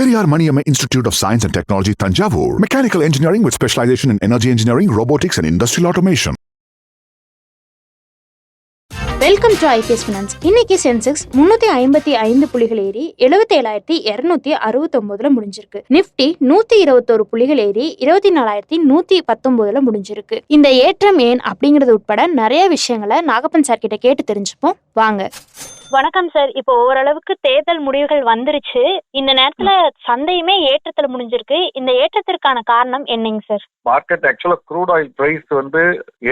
Periyar Maniamma Institute of Science and Technology, Thanjavur. Mechanical engineering with specialization in energy engineering, robotics and industrial automation. Welcome to IPS finance. இன்னைக்கு Sensex 355 புள்ளிகள் ஏறி 77,269 முடிஞ்சிருக்கு. நிப்டி 121 புள்ளிகள் ஏறி 24,119 முடிஞ்சிருக்கு. இந்த ஏற்றம் ஏன் அப்படிங்கறது உட்பட நிறைய விஷயங்களை நாகப்பன் சார் கிட்ட கேட்டு தெரிஞ்சுப்போம் வாங்க. வணக்கம் சார். இப்போ ஓரளவுக்கு தேர்தல் முடிவுகள் வந்துருச்சு. இந்த நேரத்துல சந்தையுமே ஏற்றத்துல முடிஞ்சிருக்கு. இந்த ஏற்றத்திற்கான காரணம் என்னங்க சார்? மார்க்கெட் ஆக்சுவலா க்ரூட் ஆயில் பிரைஸ்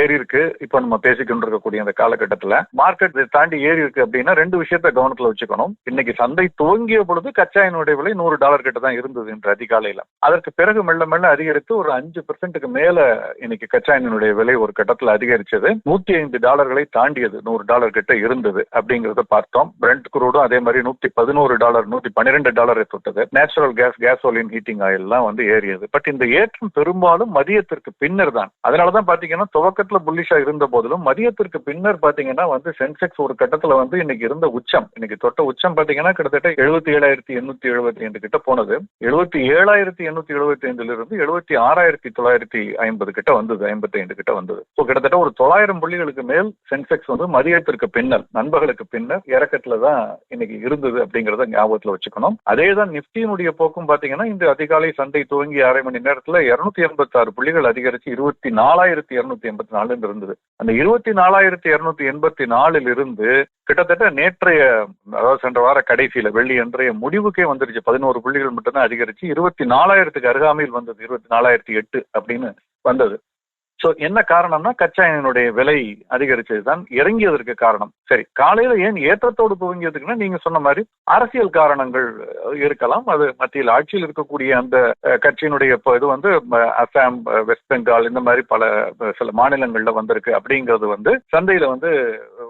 ஏறி இருக்கு. இப்போ நம்ம பேசிக்கிட்டு இருக்கக்கூடிய இந்த காலகட்டத்துல மார்க்கெட் தாண்டி ஏறி இருக்கு அப்படின்னா ரெண்டு விஷயத்த கவனத்துல வச்சுக்கணும். இன்னைக்கு சந்தை துவங்கிய பொழுது கச்சா எண்ணெயுடைய விலை $100 கிட்ட தான் இருந்தது இன்று அதிகாலையில. அதற்கு பிறகு மெல்ல மெல்ல அதிகரித்து ஒரு 5% மேல இன்னைக்கு கச்சா எண்ணெயுடைய விலை ஒரு கட்டத்துல அதிகரிச்சது. $105 தாண்டியது, $100 கிட்ட இருந்தது அப்படிங்கறத பார்த்தோம். பிரெண்ட் குரூடும் அதே மாதிரி $111 $112 தொட்டது. நேச்சுரல் கேசோலின் ஹீட்டிங் ஆயில் எல்லாம் ஏறியது. பட் இந்த ஏற்றம் பெரும்பாலும் மதியத்திற்கு பின்னர் தான். அதனாலதான் பாத்தீங்கன்னா துவக்கத்துல புல்லிஷா இருந்த போதிலும் மதியத்திற்கு பின்னர் பாத்தீங்கன்னா சென்செக்ஸ் ஒரு கட்டத்துல இன்னைக்கு இருந்த உச்சம், இன்னைக்கு தொட்ட உச்சம் பாத்தீங்கன்னா கிட்டத்தட்ட 77,875 கிட்ட போனது. 77,875 இருந்து 76,950 கிட்ட வந்தது, 55 கிட்ட வந்தது. கிட்டத்தட்ட ஒரு 900 புள்ளிகளுக்கு மேல் சென்செக்ஸ் மதியத்திற்கு பின்னர், நண்பர்களுக்கு பின்னர் இறக்கத்துல தான் இன்னைக்கு இருந்தது அப்படிங்கறத ஞாபகத்துல வச்சுக்கணும். அதேதான் நிப்டியினுடைய போக்கும் பாத்தீங்கன்னா இந்த அதிகாலை சந்தை துவங்கி அரை மணி நேரத்துல 286 புள்ளிகள் அதிகரிச்சு 24,284 இருந்தது. அந்த 24,284 இருந்து கிட்டத்தட்ட நேற்றைய, அதாவது சென்ற வார கடைசியில வெள்ளி அன்றைய முடிவுக்கே வந்துருச்சு. 11 புள்ளிகள் மட்டும்தான் அதிகரிச்சு 24,000 அருகாமையில் வந்தது. 24,008 அப்படின்னு வந்தது. சோ என்ன காரணம்னா கச்சா எண்ணெயுடைய விலை அதிகரிச்சதுதான் இறங்கியதற்கு காரணம். சரி, காலையில ஏன் ஏற்றத்தோடு துவங்கியதுக்குன்னா நீங்க சொன்ன மாதிரி அரசியல் காரணங்கள் இருக்கலாம். அது மத்தியில் ஆட்சியில் இருக்கக்கூடிய அந்த கட்சியினுடைய இது அசாம், வெஸ்ட் பெங்கால் இந்த மாதிரி சில மாநிலங்கள்ல வந்திருக்கு அப்படிங்கிறது சந்தையில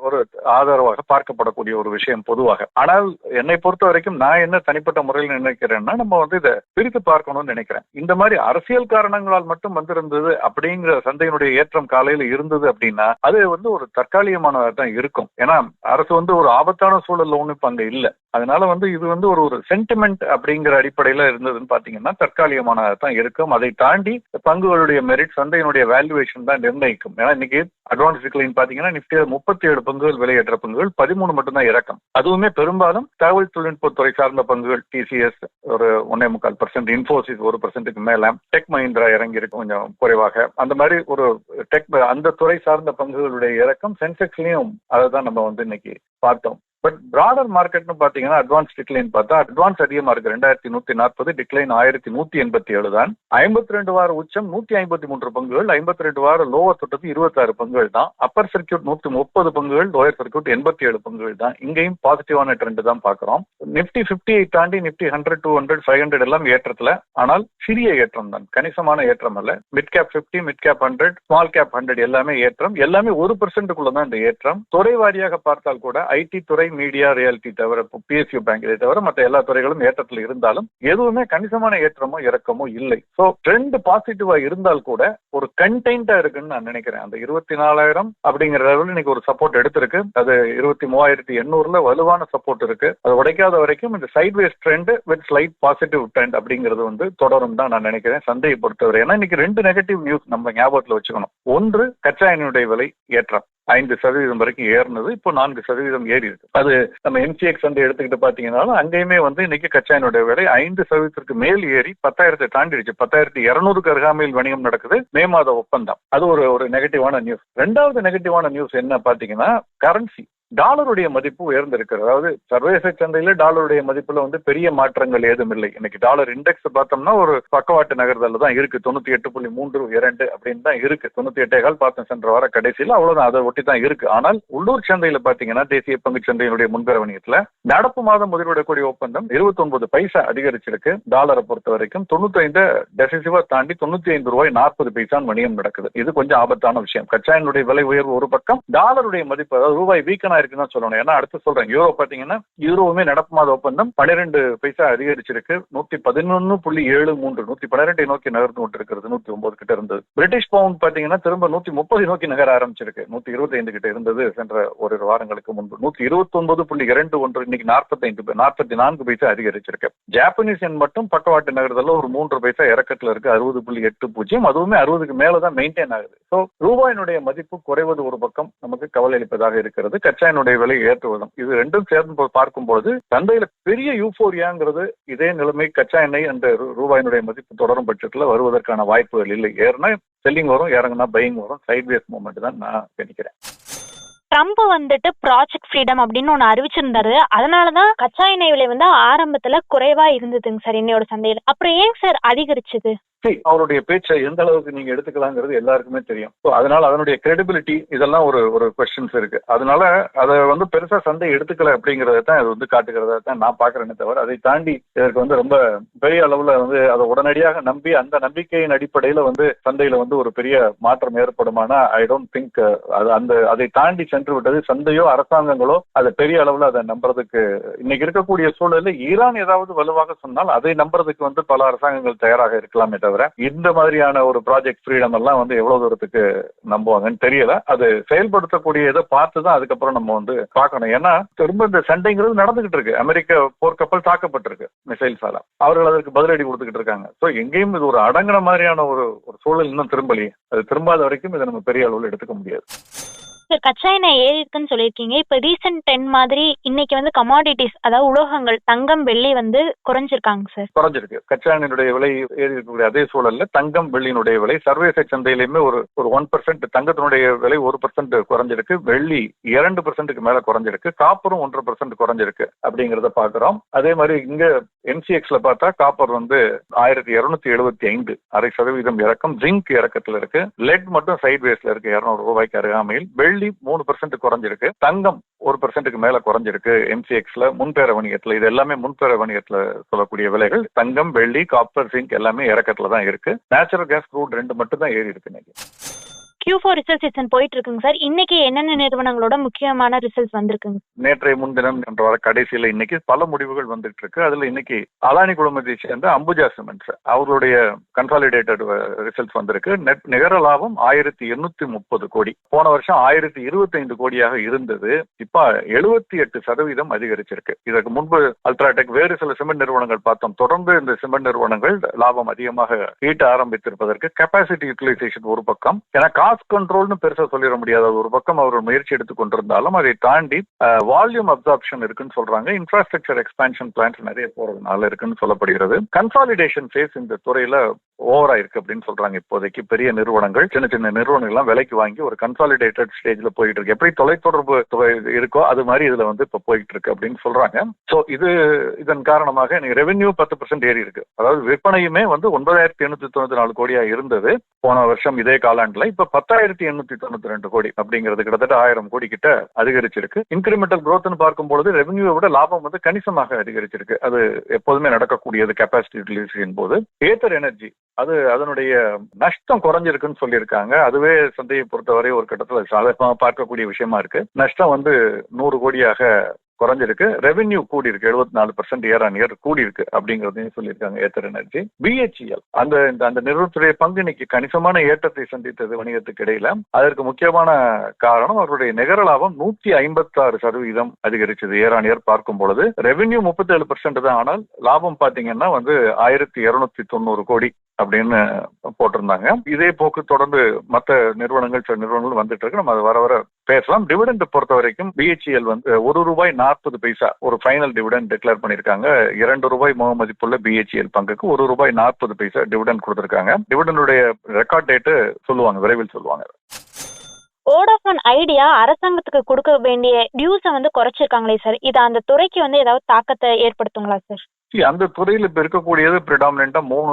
ஒரு ஆதரவாக பார்க்கப்படக்கூடிய ஒரு விஷயம் பொதுவாக. ஆனால் என்னை பொறுத்த வரைக்கும் நான் என்ன தனிப்பட்ட முறையில் நினைக்கிறேன்னா நம்ம இதை பிரித்து பார்க்கணும்னு நினைக்கிறேன். இந்த மாதிரி அரசியல் காரணங்களால் மட்டும் வந்திருந்தது அப்படிங்கிற சந்தையினுடைய ஏற்றம் காலையில இருந்தது அப்படின்னா அது ஒரு தற்காலிகமானதாக தான் இருக்கும். ஏன்னா அரசு ஒரு ஆபத்தான சூழல்ல ஒண்ணு இப்ப அங்க இல்ல. அதனால இது ஒரு சென்டிமெண்ட் அப்படிங்கிற அடிப்படையில இருந்ததுன்னு பாத்தீங்கன்னா தற்காலிகமானதாக தான் இருக்கும். அதை தாண்டி பங்குகளுடைய மெரிட், சந்தையினுடைய வேல்யூவேஷன் தான் நிர்ணயிக்கும். ஏன்னா இன்னைக்கு அட்வான்ஸ் டிக்ளைன் பாத்தீங்கன்னா நிப்டியில 37 பங்குகள் விலையேற்ற பங்குகள், 13 மட்டும்தான் இறக்கம். அதுவுமே பெரும்பாலும் தகவல் தொழில்நுட்பத்துறை சார்ந்த பங்குகள், டிசிஎஸ் ஒரு 1.25%, இன்ஃபோசிஸ் 1%க்கு மேல, டெக் மஹிந்திரா இறங்கி இருக்கு கொஞ்சம் குறைவாக. அந்த மாதிரி ஒரு டெக் அந்த துறை சார்ந்த பங்குகளுடைய இறக்கம் சென்செக்ஸ்லயும் அதை தான் நம்ம இன்னைக்கு பார்த்தோம். பட் பிராடர் மார்க்கெட்னு பாத்தீங்கன்னா அட்வான்ஸ் டிக்ளைன் பார்த்தா அட்வான்ஸ் அதிகமா இருக்கு. 2,140, டிக்ளைன் 1,187 தான். 52 வார உச்சம் 153 பங்குகள், 52 வார லோவர் தொட்டது 26 பங்குகள் தான். அப்பர் சர்க்கியூட் 130 பங்குகள், லோயர் சர்க்கியூட் 87 பங்குகள் தான். இங்கேயும் பாசிட்டிவான ட்ரெண்ட் தான் பாக்குறோம். நிப்டி 50 தாண்டி நிப்டி 100, 200, 500 எல்லாம் ஏற்றத்துல, ஆனால் சிறிய ஏற்றம் தான், கணிசமான ஏற்றம் அல்ல. Mid cap 50, mid cap 100, small cap 100 எல்லாமே ஏற்றம். எல்லாமே 1% தான் இந்த ஏற்றம். துறை வாரியாக பார்த்தால் கூட ஐடி துறை, மீடியா, ரியாலிட்டி தவிர, பிஎஸ்யூ பேங்க் இதை தவிர மற்ற எல்லா துறைகளும் ஏற்றத்தில் இருந்தாலும் எதுவுமே கணிசமான ஏற்றமோ இறக்கமோ இல்லை. சோ ட்ரெண்ட் பாசிட்டிவா இருந்தால் கூட ஒரு கண்டெய்ன்டா இருக்குன்னு நான் நினைக்கிறேன். அந்த 24,000 அப்படிங்கிற லெவலில் இன்னைக்கு ஒரு சப்போர்ட் எடுத்திருக்கு. அது 23,800 வலுவான சப்போர்ட் இருக்கு. அது உடைக்காத வரைக்கும் இந்த sideways trend with slight positive trend அப்படிங்கிறது தொடரும் தான் நான் நினைக்கிறேன் சந்தையை பொறுத்தவரை. ஏன்னா இன்னைக்கு 2 நெகட்டிவ் நியூஸ் நம்ம ஞாபகத்துல வச்சுக்கணும். ஒன்று, கச்சா எண்ணெயுடைய விலை ஏற்றம் 5% வரைக்கும் ஏறினது, இப்போ 4% ஏறி இருக்கு. அது நம்ம எம்சிஎக்ஸ் எடுத்துக்கிட்டு பாத்தீங்கன்னா அங்கேயுமே இன்னைக்கு கச்சா எண்ணெயுடைய விலை 5% மேல் ஏறி 10,000 தாண்டிடுச்சு. 10,200 அருகாமையில் வணிகம் நடக்குது. மே மாத ஒப்பந்தம். அது ஒரு நெகட்டிவான நியூஸ். 2வது நெகட்டிவான நியூஸ் என்ன பாத்தீங்கன்னா கரன்சி, டாலருடைய மதிப்பு உயர்ந்திருக்கிறது. அதாவது சர்வதேச சந்தையில டாலருடைய மதிப்புல பெரிய மாற்றங்கள் ஏதும் இல்லை. இன்னைக்கு டாலர் இண்டெக்ஸ் பார்த்தோம்னா ஒரு பக்கவாட்டு நகர்தல தான் இருக்கு. 98.32 அப்படின்னு தான் இருக்கு. 98.5 பார்த்தோம் சென்ற வார கடைசியில், அவ்வளவுதான், அதை ஒட்டி தான் இருக்கு. ஆனால் உள்ளூர் சந்தையில பாத்தீங்கன்னா தேசிய பங்கு சந்தையினுடைய முன்கரவணியத்துல நடப்பு மாதம் முதலீடக்கூடிய ஒப்பந்தம் 29 பைசா அதிகரிச்சிருக்கு. டாலரை பொறுத்த வரைக்கும் 95 டெசிசிவா தாண்டி $95.40 வணிகம் நடக்குது. இது கொஞ்சம் ஆபத்தான விஷயம். கச்சா எண்ணெயுடைய விலை உயர்வு ஒரு பக்கம், டாலருடைய மதிப்பு, அதாவது ரூபாய் வீக்கனா தான் இருக்குன்னு சொல்லணும். ஏன்னா அடுத்து சொல்றேன், யூரோ பாத்தீங்கன்னா யூரோவுமே நடப்பு மாத ஒப்பந்தம் 12 பைசா அதிகரிச்சிருக்கு. 111.73 112 நோக்கி நகர்ந்து கொண்டு இருக்கிறது. 109 கிட்ட இருந்தது. பிரிட்டிஷ் பவுண்ட் பாத்தீங்கன்னா திரும்ப 130 நோக்கி நகர ஆரம்பிச்சிருக்கு. 125 கிட்ட இருந்தது சென்ற ஒரு வாரங்களுக்கு முன்பு. 129.21 இன்னைக்கு 44 பைசா அதிகரிச்சிருக்கு. ஜாப்பனீஸ் எண் மட்டும் பக்கவாட்டு நகரத்துல ஒரு 3 பைசா இறக்கத்துல இருக்கு. 60.80, அதுவுமே 60க்கு மேலதான் மெயின்டைன் ஆகுது. சோ ரூபாயினுடைய மதிப்பு குறைவது ஒரு பக்கம் நமக்கு கவலை அளிப்பதாக இருக்கிறது. கச்சா எண்ணெயுடைய விலை ஏற்றுவதும், இது ரெண்டும் சேர்ந்து பார்க்கும்போது சந்தையில பெரிய யூபோரியாங்கிறது இதே நிலைமை கச்சா எண்ணெய் அந்த ரூபாயினுடைய மதிப்பு தொடரும் பட்சத்துல வருவதற்கான வாய்ப்புகள் இல்லை. ஏன்னா செல்லிங் வரும், இறங்குனா பையிங் வரும். சைட்வேஸ் மூவ்மெண்ட் தான் நான் கணிக்கிறேன். ட்ரம்ப் வந்துட்டு ப்ராஜெக்ட் ஃப்ரீடம் அப்படின்னு ஒன்று அறிவிச்சிருந்தாரு. அதனாலதான் கச்சா எண்ணெய் விலை வந்து ஆரம்பத்துல குறைவா இருந்ததுங்க சார் இன்னையோட சந்தையில. அப்புறம் ஏன் சார் அதிகரிச்சது? அவருடைய பேச்சை எந்த அளவுக்கு நீங்க எடுத்துக்கலாங்கிறது எல்லாருக்குமே தெரியும். அதனால அதனுடைய கிரெடிபிலிட்டி இதெல்லாம் ஒரு கொஸ்டின்ஸ் இருக்கு. அதனால அதை வந்து பெருசா சந்தை எடுத்துக்கல அப்படிங்கறத தான் அது வந்து காட்டுகிறதா தான் நான் பாக்குறேனே தவிர, அதை தாண்டி இதற்கு வந்து ரொம்ப பெரிய அளவுல வந்து அதை உடனடியாக நம்பி அந்த நம்பிக்கையின் அடிப்படையில வந்து சந்தையில வந்து ஒரு பெரிய மாற்றம் ஏற்படுமானா ஐ டோன்ட் திங்க். அதை தாண்டி சென்று விட்டது. சந்தையோ அரசாங்கங்களோ அதை பெரிய அளவுல அதை நம்புறதுக்கு இன்னைக்கு இருக்கக்கூடிய சூழலில் ஈரான் ஏதாவது வலுவாக சொன்னால் அதை நம்புறதுக்கு வந்து பல அரசாங்கங்கள் தயாராக இருக்கலாமே தவிர, இந்த மாதிரியான ஒரு ப்ராஜெக்ட் ஃப்ரீடம் எல்லாம் வந்து எவ்வளவு தூரத்துக்கு நம்புவாங்கன்னு தெரியல. அது செயல்படுத்தக்கூடிய இதை பார்த்துதான் அதுக்கப்புறம் நம்ம வந்து பார்க்கணும். ஏன்னா திரும்ப இந்த சண்டைங்கிறது நடந்துகிட்டு இருக்கு. அமெரிக்க போர்க்கப்பல் தாக்கப்பட்டிருக்கு மிசைல்ஸால. அவர்கள் அதற்கு பதிலடி கொடுத்துக்கிட்டு இருக்காங்க. ஸோ எங்கேயும் இது ஒரு அடங்கின மாதிரியான ஒரு சூழல் இன்னும் திரும்பலையே. அது திரும்பாத வரைக்கும் இதை நம்ம பெரிய அளவில் எடுத்துக்க முடியாது. கச்சா எண்ணெய் ஏறி இருக்குன்னு சொல்லியிருக்கீங்க. இப்ப ரீசெண்ட் 10 மாதிரி இன்னைக்கு வந்து கமாடிட்டிஸ், அதாவது உலோகங்கள், தங்கம், வெள்ளி வந்து குறைஞ்சிருக்காங்க சார். குறைஞ்சிருக்கு. கச்சா எண்ணெயுடைய விலை ஏறி இருக்கக்கூடிய அதே சூழல்ல தங்கம் வெள்ளியினுடைய விலை சர்வதேச சந்தையிலுமே ஒரு 1%, தங்கத்தினுடைய விலை 1% குறைஞ்சிருக்கு. வெள்ளி 2%க்கு மேல குறைஞ்சிருக்கு. காப்பரும் 1% குறைஞ்சிருக்கு அப்படிங்கறத பாக்குறோம். அதே மாதிரி இங்க MCXல பார்த்தா காப்பர் வந்து 1275 0.5% இறக்கம். ஜிங்க் இறக்கத்துல இருக்கு. லெட் மட்டும் சைட்வேஸ்ல இருக்கு 200 ரூபாய்க்கு அருகாமையில். வெள்ளி 3% குறைஞ்சிருக்கு. தங்கம் 1%க்கு மேல குறைஞ்சிருக்கு. MCXல முன்பேர வணிகத்துல, இது எல்லாமே முன்பேர வணிகத்துல சொல்லக்கூடிய விலைகள். தங்கம், வெள்ளி, காப்பர், ஜிங்க் எல்லாமே இறக்கத்துல தான் இருக்கு. நேச்சுரல் கேஸ், க்ரூட் 2 மட்டும் தான் ஏறி இருக்கு இன்னைக்கு. Q4 ரிசல்ட் சீசன் போயிட்டு இருக்குங்க சார். இன்னைக்கு என்னென்ன நிறுவனங்களோட முக்கியமான ரிசல்ட்ஸ் வந்திருக்குங்க? நேற்றைய முன்தினம் என்ற வார கடைசியில இன்னைக்கு பல முடிவுகள் வந்துட்டு இருக்கு. அதுல இன்னைக்கு அதானி குழுமத்தை சேர்ந்த அம்புஜா சிமெண்ட்ஸ் அவர்களுடைய கன்சாலிடேட்டட் ரிசல்ட்ஸ் வந்திருக்கு. நிகர லாபம் 1830 கோடி. போன வருஷம் 1025 கோடியாக இருந்தது. இப்ப 78% அதிகரிச்சிருக்கு. இதற்கு முன்பு அல்ட்ராடெக், வேறு சில சிமெண்ட் நிறுவனங்கள் பார்த்தோம். தொடர்ந்து இந்த சிமெண்ட் நிறுவனங்கள் லாபம் அதிகமாக ஈட்ட ஆரம்பித்திருப்பதற்கு கெப்பாசிட்டி யூட்டிலைசேஷன் ஒரு பக்கம், ஏன்னா காஸ்ட் கண்ட்ரோல்னு பெருசா சொல்லிட முடியாது. ஒரு பக்கம் அவர் முயற்சி எடுத்துக் கொண்டிருந்தாலும் அதை தாண்டி வால்யூம் அப்சார்ப்ஷன் இருக்குன்னு சொல்றாங்க. இன்ஃப்ராஸ்ட்ரக்சர் எக்ஸ்பான்ஷன் பிளான்ஸ் நிறைய போறதுனால இருக்குன்னு சொல்லப்படுகிறது. கன்சாலிடேஷன் ஃபேஸ் இந்த துறையில ஓவரா இருக்கு அப்படின்னு சொல்றாங்க. இப்போதைக்கு பெரிய நிறுவனங்கள், சின்ன சின்ன நிறுவனங்கள் எல்லாம் விலைக்கு வாங்கி ஒரு கன்சாலிடேட்டட் ஸ்டேஜ்ல போயிட்டு இருக்கு. எப்படி தொலைத்தொடர்பு இருக்கோ அது மாதிரி இதுல வந்து இப்ப போயிட்டு இருக்கு அப்படின்னு சொல்றாங்க. சோ இதன் காரணமாக ரெவென்யூ 10% ஏறி இருக்கு. அதாவது விற்பனையுமே வந்து 9894 கோடியா இருந்தது போன வருஷம் இதே காலாண்டுல. இப்ப 10,892 கோடி அப்படிங்கிறது கிட்டத்தட்ட 1000 கோடி கிட்ட அதிகரிச்சிருக்கு. இன்கிரிமெண்டல் குரோத்னு பார்க்கும்போது ரெவென்யூவை விட லாபம் வந்து கணிசமாக அதிகரிச்சிருக்கு. அது எப்போதுமே நடக்கக்கூடியது கெப்பாசிட்டி யூட்டிலைசேஷன் போது. ஏத்தர் எனர்ஜி அது அதனுடைய நஷ்டம் குறைஞ்சிருக்குன்னு சொல்லியிருக்காங்க. அதுவே சந்தையை பொறுத்தவரை ஒரு கட்டத்தில் சாதகமாக பார்க்கக்கூடிய விஷயமா இருக்கு. நஷ்டம் வந்து 100 கோடியாக குறைஞ்சிருக்கு. ரெவென்யூ கூடி இருக்கு. 74% இயர் ஆன் இயர் கூடி இருக்கு அப்படிங்கறதையும் சொல்லியிருக்காங்க ஏத்தர் எனர்ஜி. BHEL அந்த நிறுவனத்துடைய பங்கு இன்னைக்கு கணிசமான ஏற்றத்தை சந்தித்தது வணிகத்துக்கு இடையில. அதற்கு முக்கியமான காரணம் அவருடைய நிகர லாபம் 156% அதிகரிச்சது இயர் ஆன் இயர் பார்க்கும் பொழுது. ரெவென்யூ 37% தான், ஆனால் லாபம் பாத்தீங்கன்னா வந்து 1290 கோடி அப்படின்னு போட்டிருந்தாங்க. இதே போக்கு தொடர்ந்து மற்ற நிறுவனங்கள், சில நிறுவனங்கள் வந்துட்டு இருக்கு. நம்ம வர வர பேசலாம். டிவிடெண்ட் பொறுத்த வரைக்கும் BHEL வந்து ₹1.40 ஒரு ஃபைனல் டிவிடெண்ட் டிக்ளேர் பண்ணிருக்காங்க. ₹2 மதிப்புள்ள BHEL பங்குக்கு ₹1.40 டிவிடெண்ட் கொடுத்திருக்காங்க. டிவிடெண்டுடைய ரெக்கார்ட் டேட்டு சொல்லுவாங்க, விரைவில் சொல்லுவாங்க. வோடாஃபோன் ஐடியா அரசாங்கத்துக்கு கொடுக்க வேண்டிய டியூஸை வந்து குறைச்சிருக்காங்களே சார், இது அந்த துறைக்கு வந்து ஏதாவது தாக்கத்தை ஏற்படுத்துங்களா சார்? அந்த துறையில் இப்ப இருக்கக்கூடியது பிரிடாமினா 3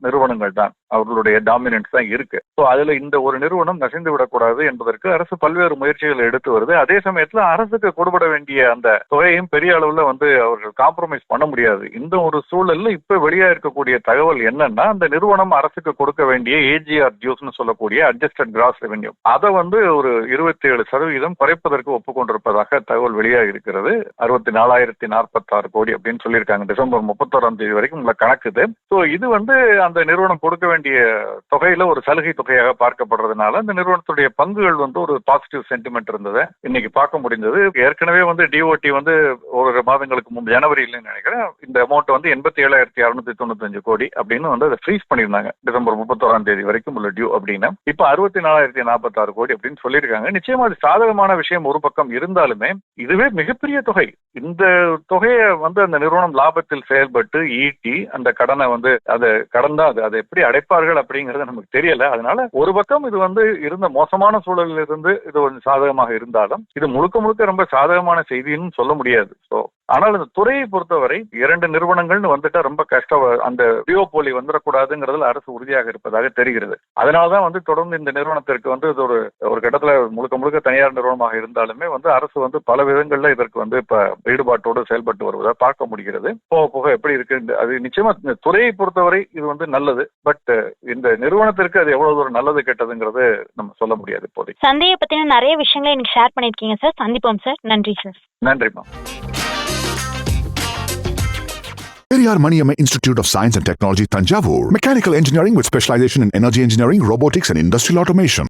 நிறுவனங்கள் தான், அவர்களுடைய டாமினன்ஸ் தான் இருக்கு. ஸோ அதுல இந்த ஒரு நிறுவனம் நசிந்து விடக்கூடாது என்பதற்கு அரசு பல்வேறு முயற்சிகளை எடுத்து வருது. அதே சமயத்துல அரசுக்கு கொடுபட வேண்டிய அந்த தொகையும் பெரிய அளவுல அவர்கள் காம்ப்ரமைஸ் பண்ண முடியாது. இந்த ஒரு சூழல்ல இப்ப வெளியா இருக்கக்கூடிய தகவல் என்னன்னா, அந்த நிறுவனம் அரசுக்கு கொடுக்க வேண்டிய ஏஜிஆர் டியூஸ்னு சொல்லக்கூடிய அட்ஜஸ்டட் கிராஸ் ரெவென்யூ அதை ஒரு 27% குறைப்பதற்கு ஒப்புக்கொண்டிருப்பதாக தகவல் வெளியாக இருக்கிறது. 64,046 கோடி அப்படின்னு சொல்லியிருக்காங்க. டிசம்பர் 31ஆம் தேதி வரைக்கும் உள்ள கணக்குது. ஸோ இது அந்த நிறுவனம் கொடுக்க வேண்டிய தொகையில ஒரு சலுகை தொகையாக பார்க்கப்படுறதுனால அந்த நிறுவனத்துடைய பங்குகள் ஒரு பாசிட்டிவ் சென்டிமெண்ட் இருந்தது இன்னைக்கு பார்க்க முடிந்தது. ஏற்கனவே டிஓடி ஒரு மாதங்களுக்கு முன்பு ஜனவரியில நினைக்கிறேன் இந்த அமௌண்ட் 87,695 கோடி அப்படின்னு அதை ஃப்ரீஸ் பண்ணியிருந்தாங்க. டிசம்பர் 31ஆம் தேதி வரைக்கும் உள்ள டியூ அப்படின்னு இப்ப 64,046 கோடி அப்படின்னு சொல்லியிருக்காங்க. நிச்சயமா அது சாதகமான விஷயம் ஒரு பக்கம் இருந்தாலுமே இதுவே மிகப்பெரிய தொகை. இந்த தொகையை அந்த நிறுவனம் லாபத்தில் செயல்பட்டு ஈட்டி அந்த கடனை அதை கடந்தா அதை எப்படி அடைப்பார்கள் அப்படிங்கறது நமக்கு தெரியல. அதனால ஒரு பக்கம் இது இருந்த மோசமான சூழலில் இருந்து இது கொஞ்சம் சாதகமாக இருந்தாலும் இது முழுக்க முழுக்க ரொம்ப சாதகமான செய்தின்னு சொல்ல முடியாது. ஸோ ஆனால் இந்த துறையை பொறுத்தவரை 2 நிறுவனங்கள்னு வந்துட்டா ரொம்ப கஷ்டம். அந்த டியோபோலி வந்துடக்கூடாதுங்கிறதுல அரசு உறுதியாக இருப்பதாக தெரிகிறது. அதனாலதான் தொடர்ந்து இந்த நிறுவனத்திற்கு இது ஒரு கட்டத்துல முழுக்க முழுக்க தனியார் நிறுவனமாக இருந்தாலுமே அரசு பல விதங்கள்ல இதற்கு இப்ப ஈடுபாட்டோடு செயல்பட்டு வருவதை பார்க்க முடிகிறது. போக போக எப்படி இருக்கு அது நிச்சயமா இந்த துறையை பொறுத்தவரை இது நல்லது. பட் இந்த நிறுவனத்திற்கு அது எவ்வளவு தூரம் நல்லது கெட்டதுங்கிறது நம்ம சொல்ல முடியாது இப்போதைக்கு. சந்தையை பத்தின நிறைய விஷயங்களை எனக்கு ஷேர் பண்ணிருக்கீங்க சார். சந்திப்போம் சார். நன்றி சார். நன்றிமா. Periyar Maniamma Institute of Science and Technology, Tanjavur. Mechanical engineering with specialization in energy engineering, robotics and industrial automation.